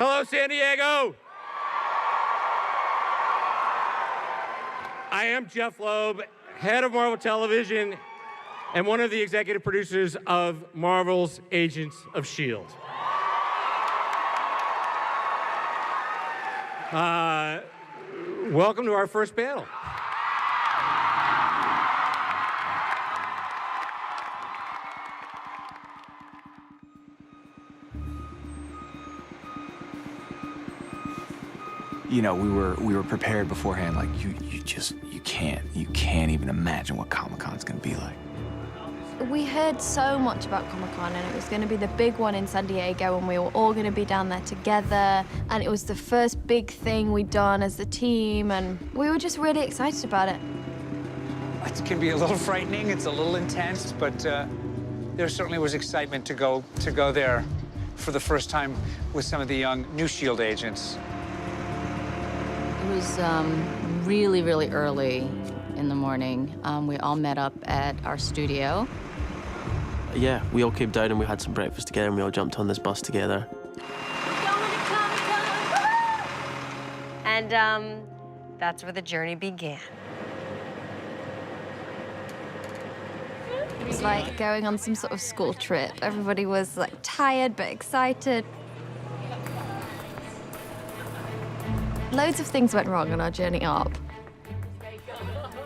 Hello, San Diego. I am Jeff Loeb, head of Marvel Television and one of the executive producers of Marvel's Agents of S.H.I.E.L.D. Welcome to our first panel. You know, we were prepared beforehand. Like you can't even imagine what Comic-Con's gonna be like. We heard so much about Comic-Con, and it was going to be the big one in San Diego, and we were all going to be down there together, and it was the first big thing we'd done as a team, and we were just really excited about it. It can be a little frightening, it's a little intense, but there certainly was excitement to go there for the first time with some of the young new S.H.I.E.L.D. agents. It was really, really early in the morning. We all met up at our studio. Yeah, we all came down and we had some breakfast together and we all jumped on this bus together. And that's where the journey began. It was like going on some sort of school trip. Everybody was like tired but excited. Loads of things went wrong on our journey up.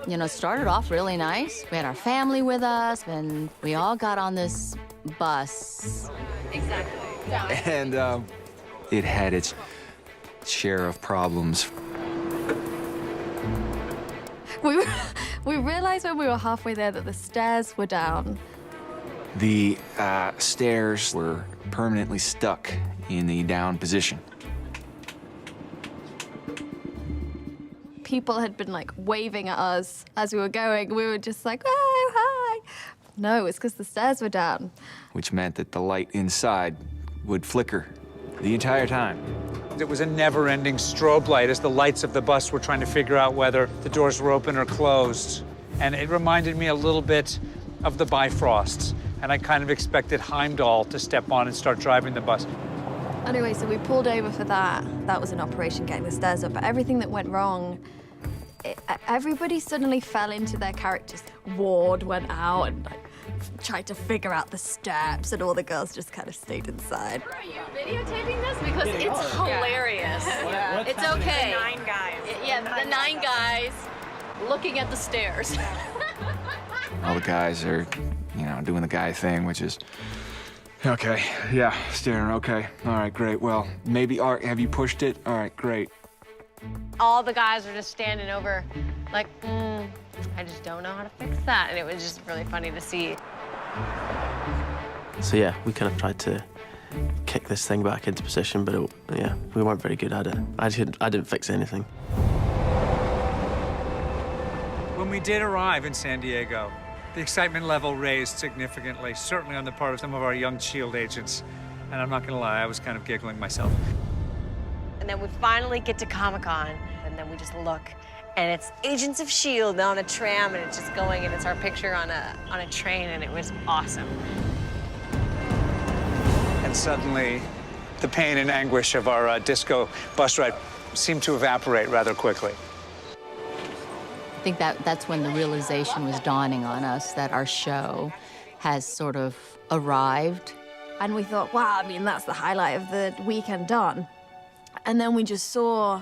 You know, it started off really nice. We had our family with us, and we all got on this bus. Exactly. And it had its share of problems. We realized when we were halfway there that the stairs were down. The stairs were permanently stuck in the down position. People had been like waving at us as we were going. We were just like, oh, hi. No, it's because the stairs were down. Which meant that the light inside would flicker the entire time. It was a never-ending strobe light as the lights of the bus were trying to figure out whether the doors were open or closed. And it reminded me a little bit of the Bifrosts. And I kind of expected Heimdall to step on and start driving the bus. Anyway, so we pulled over for that. That was an operation getting the stairs up. But everything that went wrong, everybody suddenly fell into their characters. Ward went out and like, tried to figure out the steps, and all the girls just kind of stayed inside. Are you videotaping this? Because it's hilarious. Yeah. It's okay. The 9 guys. Yeah, the 9 guys looking at the stairs. All the guys are, you know, doing the guy thing, which is, okay, yeah, staring, okay. All right, great. Well, maybe, all right, have you pushed it? All right, great. All the guys were just standing over like, I just don't know how to fix that. And it was just really funny to see. So yeah, we kind of tried to kick this thing back into position, but yeah, we weren't very good at it. I didn't fix anything. When we did arrive in San Diego, the excitement level raised significantly, certainly on the part of some of our young S.H.I.E.L.D. agents. And I'm not gonna lie, I was kind of giggling myself. And then we finally get to Comic-Con, and then we just look, and it's Agents of S.H.I.E.L.D. on a tram, and it's just going, and it's our picture on a train, and it was awesome. And suddenly, the pain and anguish of our disco bus ride seemed to evaporate rather quickly. I think that's when the realization was dawning on us that our show has sort of arrived. And we thought, wow, I mean, that's the highlight of the weekend done. And then we just saw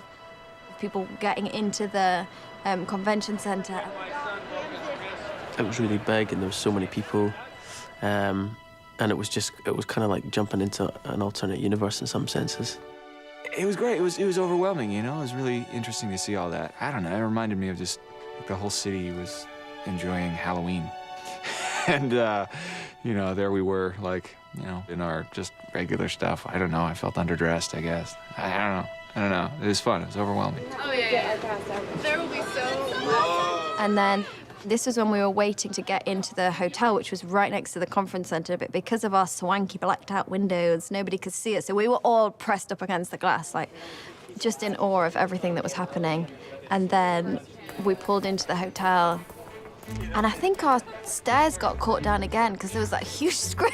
people getting into the convention center. It was really big and there was so many people. And it was kind of like jumping into an alternate universe in some senses. It was great. It was overwhelming, you know? It was really interesting to see all that. I don't know, it reminded me of just the whole city was enjoying Halloween. And, you know, there we were, like, you know, in our just regular stuff. I don't know, I felt underdressed, I guess. I don't know. It was fun, it was overwhelming. Oh, yeah. There will be so much. And then this was when we were waiting to get into the hotel, which was right next to the conference center, but because of our swanky blacked out windows, nobody could see us. So we were all pressed up against the glass, like, just in awe of everything that was happening. And then we pulled into the hotel, And I think our stairs got caught down again because there was that huge screen.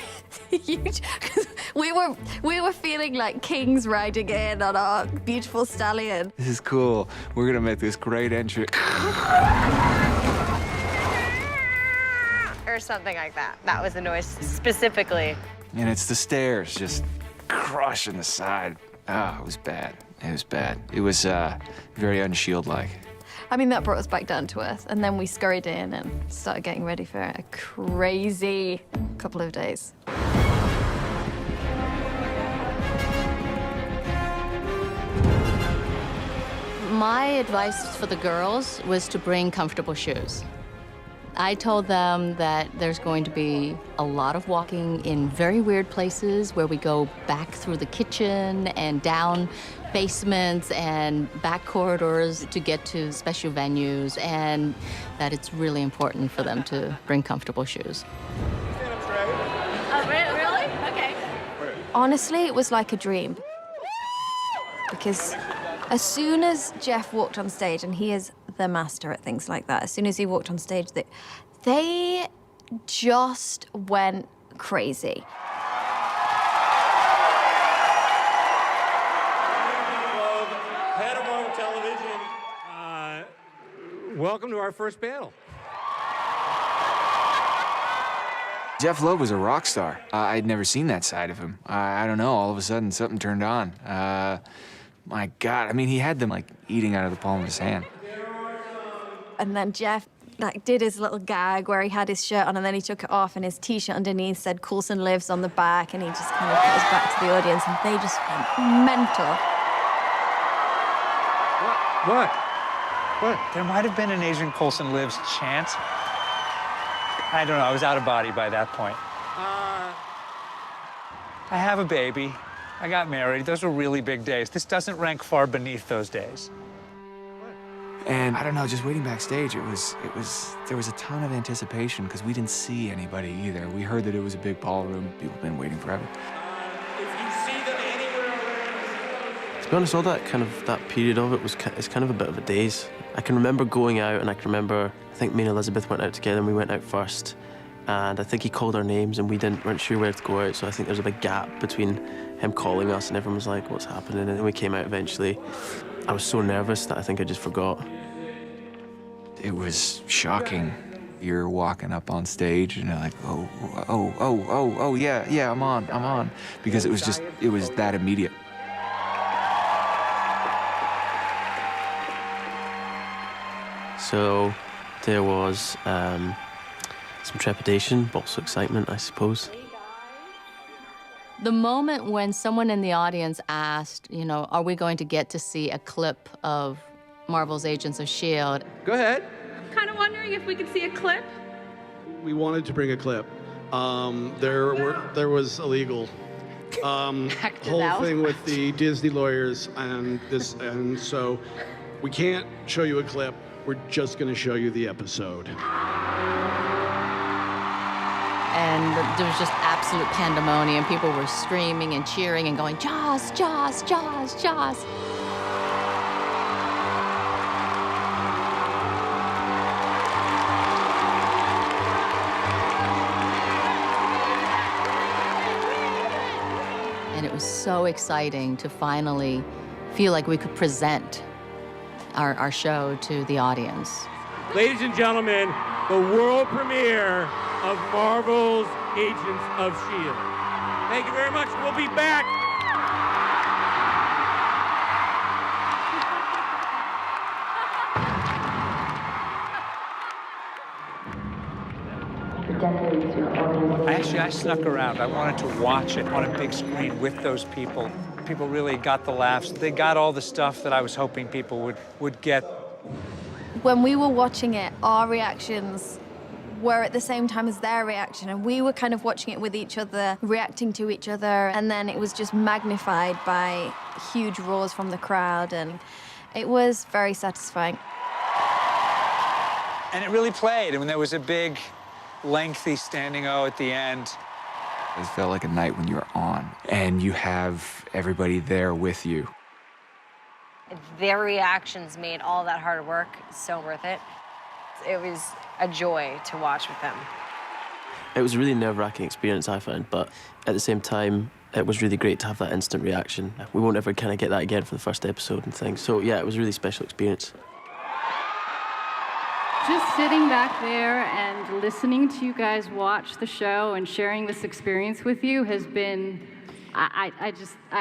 Cause we were feeling like kings riding in on our beautiful stallion. This is cool. We're gonna make this great entry. Or something like that. That was the noise specifically. And it's the stairs just crushing the side. Oh, it was bad. It was bad. It was very unshield-like. I mean, that brought us back down to earth. And then we scurried in and started getting ready for a crazy couple of days. My advice for the girls was to bring comfortable shoes. I told them that there's going to be a lot of walking in very weird places where we go back through the kitchen and down basements and back corridors to get to special venues, and that it's really important for them to bring comfortable shoes. Oh, really? Okay. Honestly, it was like a dream. Because as soon as Jeff walked on stage, and he is the master at things like that, as soon as he walked on stage, they just went crazy. Head of Marvel Television, welcome to our first panel. Jeff Loeb was a rock star. I'd never seen that side of him. I don't know, all of a sudden something turned on. My God, I mean, he had them like eating out of the palm of his hand. And then Jeff did his little gag where he had his shirt on and then he took it off and his t-shirt underneath said Coulson lives on the back, and he just kind of put his back to the audience and they just went mental. What? There might have been an Adrian Coulson lives chant. I don't know, I was out of body by that point. I have a baby. I got married. Those were really big days. This doesn't rank far beneath those days. And I don't know, just waiting backstage, there was a ton of anticipation because we didn't see anybody either. We heard that it was a big ballroom. People have been waiting forever. If you see them anywhere around... To be honest, all that period of it it's kind of a bit of a daze. I can remember going out, and I think me and Elizabeth went out together, and we went out first. And I think he called our names, and we weren't sure where to go out, so I think there was a big gap between him calling us, and everyone was like, what's happening? And then we came out eventually. I was so nervous that I think I just forgot. It was shocking. You're walking up on stage, and you're like, oh, yeah, I'm on. Because it was that immediate. So there was some trepidation, but also excitement, I suppose. The moment when someone in the audience asked, are we going to get to see a clip of Marvel's Agents of S.H.I.E.L.D.? Go ahead. Kind of wondering if we could see a clip. We wanted to bring a clip. There was illegal. Whole thing with the Disney lawyers and so we can't show you a clip. We're just going to show you the episode. And there was just absolute pandemonium. People were screaming and cheering and going, Jaws, Jaws, Jaws, Jaws. And it was so exciting to finally feel like we could present our show to the audience. Ladies and gentlemen, the world premiere of Marvel's Agents of S.H.I.E.L.D. Thank you very much. We'll be back. I snuck around. I wanted to watch it on a big screen with those people. People really got the laughs. They got all the stuff that I was hoping people would get. When we were watching it, our reactions were at the same time as their reaction, and we were kind of watching it with each other, reacting to each other, and then it was just magnified by huge roars from the crowd, and it was very satisfying. And it really played, and when there was a big, lengthy standing O at the end. It felt like a night when you were on, and you have everybody there with you. Their reactions made all that hard work so worth it. It was a joy to watch with them. It was a really nerve-wracking experience, I found, but at the same time, it was really great to have that instant reaction. We won't ever kind of get that again for the first episode and things. So yeah, it was a really special experience. Just sitting back there and listening to you guys watch the show and sharing this experience with you has been,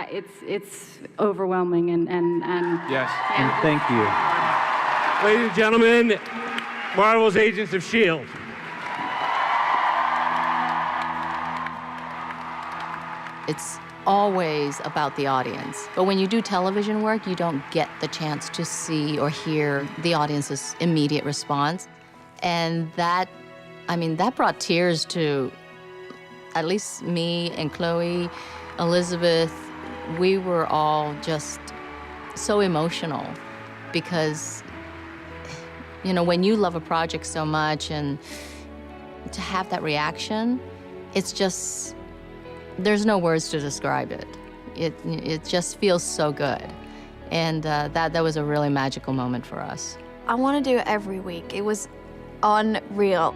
it's overwhelming and yes, and thank you. Ladies and gentlemen, Marvel's Agents of S.H.I.E.L.D. It's always about the audience. But when you do television work, you don't get the chance to see or hear the audience's immediate response. And that brought tears to at least me and Chloe, Elizabeth. We were all just so emotional because, you know, when you love a project so much and to have that reaction, it's just, there's no words to describe it. It just feels so good. And that was a really magical moment for us. I want to do it every week. It was unreal.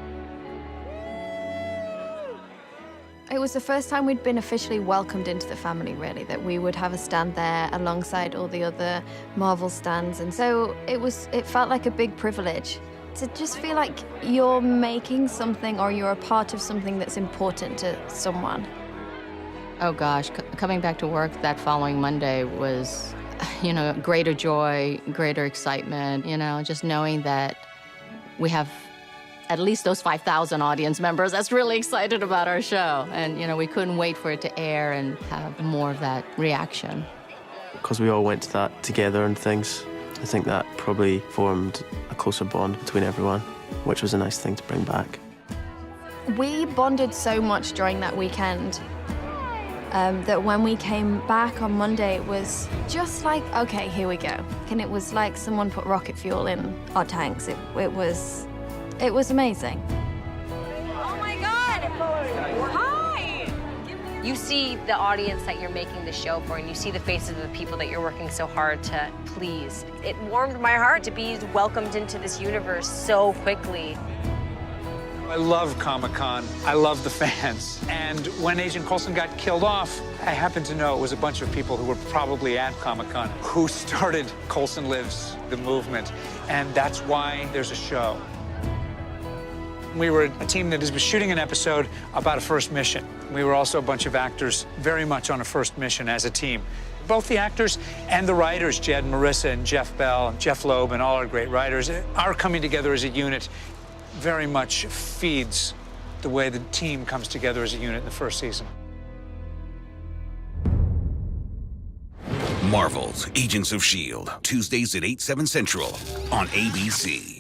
It was the first time we'd been officially welcomed into the family, really, that we would have a stand there alongside all the other Marvel stands. And so it felt like a big privilege to just feel like you're making something or you're a part of something that's important to someone. Oh gosh, coming back to work that following Monday was, you know, greater joy, greater excitement, you know, just knowing that we have at least those 5,000 audience members that's really excited about our show. And, you know, we couldn't wait for it to air and have more of that reaction. Because we all went to that together and things, I think that probably formed a closer bond between everyone, which was a nice thing to bring back. We bonded so much during that weekend that when we came back on Monday, it was just like, okay, here we go. And it was like someone put rocket fuel in our tanks. It was amazing. Oh my God! Hi! You see the audience that you're making the show for, and you see the faces of the people that you're working so hard to please. It warmed my heart to be welcomed into this universe so quickly. I love Comic-Con. I love the fans. And when Agent Coulson got killed off, I happened to know it was a bunch of people who were probably at Comic-Con who started Coulson Lives, the movement. And that's why there's a show. We were a team that was shooting an episode about a first mission. We were also a bunch of actors very much on a first mission as a team. Both the actors and the writers, Jed, Marissa, and Jeff Bell, and Jeff Loeb, and all our great writers, are coming together as a unit. Very much feeds the way the team comes together as a unit in the first season. Marvel's Agents of S.H.I.E.L.D., Tuesdays at 8, 7 Central on ABC.